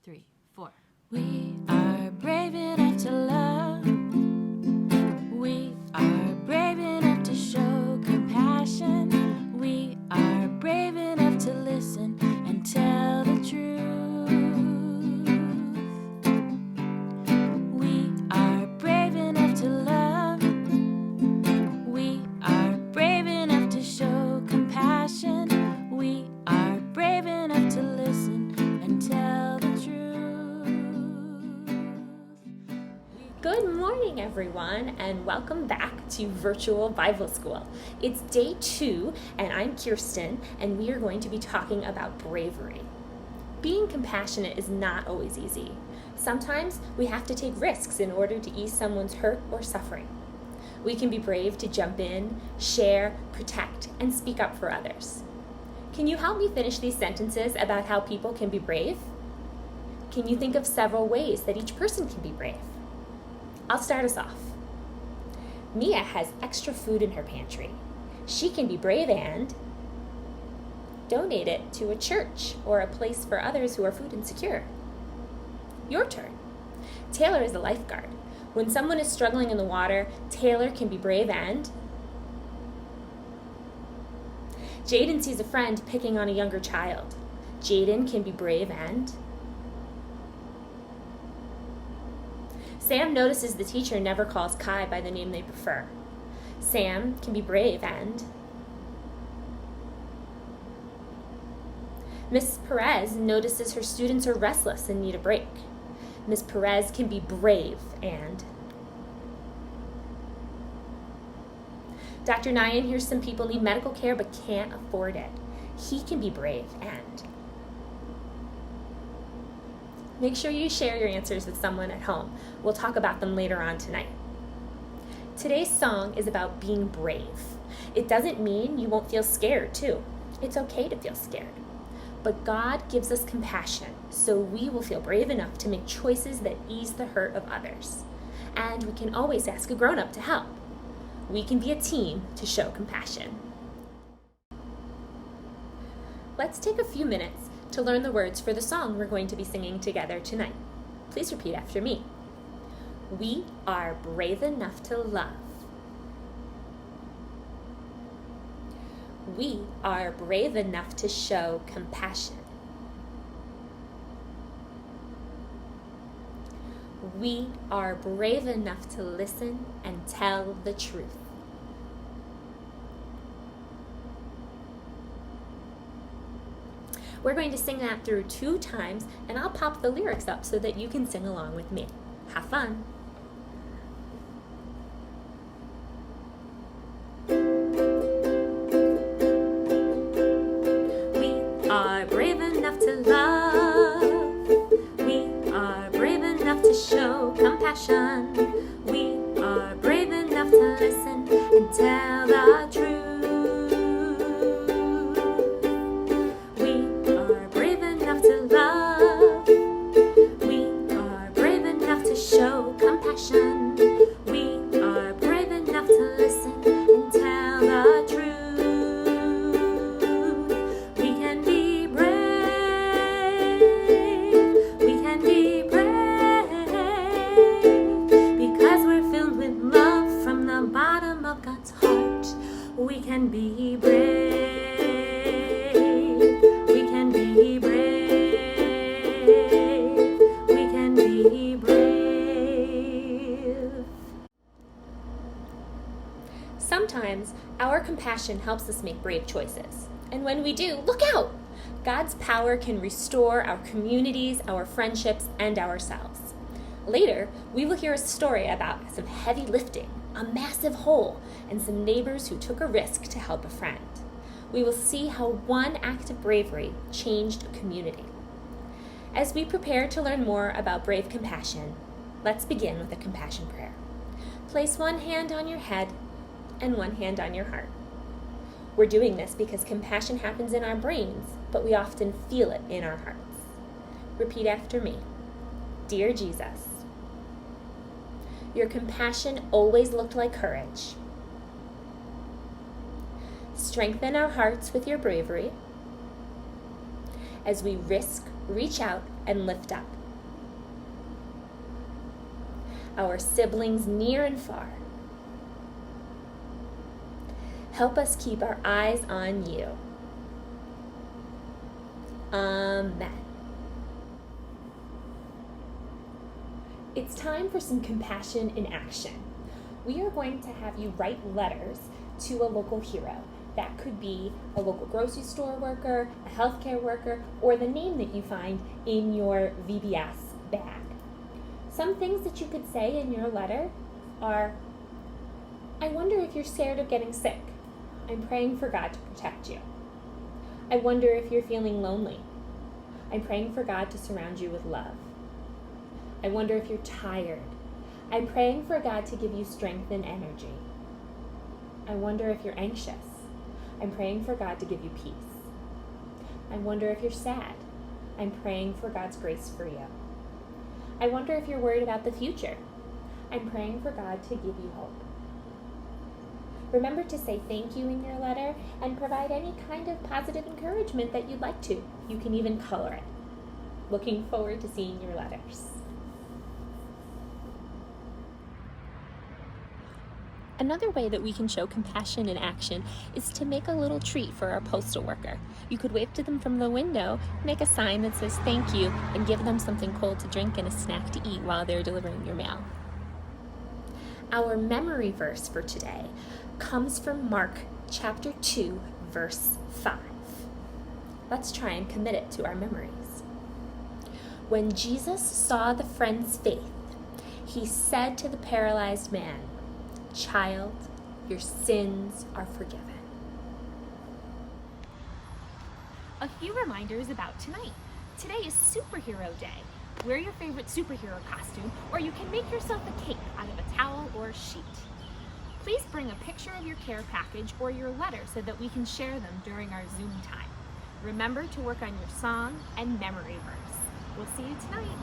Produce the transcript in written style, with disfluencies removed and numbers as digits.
3, 4. We are brave enough to love. We are brave enough to show compassion. We are brave enough to listen and tell the truth. We are brave enough to love. We are brave enough to show compassion. We are brave enough to listen and tell the truth. Good morning, everyone, and welcome back to Virtual Bible School. It's day 2, and I'm Kirsten, and we are going to be talking about bravery. Being compassionate is not always easy. Sometimes we have to take risks in order to ease someone's hurt or suffering. We can be brave to jump in, share, protect, and speak up for others. Can you help me finish these sentences about how people can be brave? Can you think of several ways that each person can be brave? I'll start us off. Mia has extra food in her pantry. She can be brave and donate it to a church or a place for others who are food insecure. Your turn. Taylor is a lifeguard. When someone is struggling in the water, Taylor can be brave and Jaden sees a friend picking on a younger child. Jaden can be brave and Sam notices the teacher never calls Kai by the name they prefer. Sam can be brave and Miss Perez notices her students are restless and need a break. Miss Perez can be brave and Dr. Nyan hears some people need medical care but can't afford it. He can be brave and make sure you share your answers with someone at home. We'll talk about them later on tonight. Today's song is about being brave. It doesn't mean you won't feel scared too. It's okay to feel scared. But God gives us compassion, so we will feel brave enough to make choices that ease the hurt of others. And we can always ask a grown-up to help. We can be a team to show compassion. Let's take a few minutes to learn the words for the song we're going to be singing together tonight. Please repeat after me. We are brave enough to love. We are brave enough to show compassion. We are brave enough to listen and tell the truth. We're going to sing that through 2 times, and I'll pop the lyrics up so that you can sing along with me. Have fun. We are brave enough to love. We are brave enough to show compassion. We are brave enough to listen and tell the truth. Show compassion. We are brave enough to listen and tell the truth. We can be brave. We can be brave because we're filled with love from the bottom of God's heart. We can be brave. We can be brave. We can be brave. Sometimes our compassion helps us make brave choices. And when we do, look out! God's power can restore our communities, our friendships, and ourselves. Later, we will hear a story about some heavy lifting, a massive hole, and some neighbors who took a risk to help a friend. We will see how one act of bravery changed a community. As we prepare to learn more about brave compassion, let's begin with a compassion prayer. Place one hand on your head and one hand on your heart. We're doing this because compassion happens in our brains, but we often feel it in our hearts. Repeat after me. Dear Jesus, your compassion always looked like courage. Strengthen our hearts with your bravery as we risk, reach out, and lift up. our siblings near and far. Help us keep our eyes on you. Amen. It's time for some compassion in action. We are going to have you write letters to a local hero. That could be a local grocery store worker, a healthcare worker, or the name that you find in your VBS bag. Some things that you could say in your letter are, I wonder if you're scared of getting sick. I'm praying for God to protect you. I wonder if you're feeling lonely. I'm praying for God to surround you with love. I wonder if you're tired. I'm praying for God to give you strength and energy. I wonder if you're anxious. I'm praying for God to give you peace. I wonder if you're sad. I'm praying for God's grace for you. I wonder if you're worried about the future. I'm praying for God to give you hope. Remember to say thank you in your letter and provide any kind of positive encouragement that you'd like to. You can even color it. Looking forward to seeing your letters. Another way that we can show compassion in action is to make a little treat for our postal worker. You could wave to them from the window, make a sign that says thank you, and give them something cold to drink and a snack to eat while they're delivering your mail. Our memory verse for today comes from Mark chapter 2, verse 5. Let's try and commit it to our memories. When Jesus saw the friend's faith, he said to the paralyzed man, "Child, your sins are forgiven." A few reminders about tonight. Today is Superhero Day. Wear your favorite superhero costume, or you can make yourself a cape out of a towel or a sheet. Please bring a picture of your care package or your letter so that we can share them during our Zoom time. Remember to work on your song and memory verse. We'll see you tonight.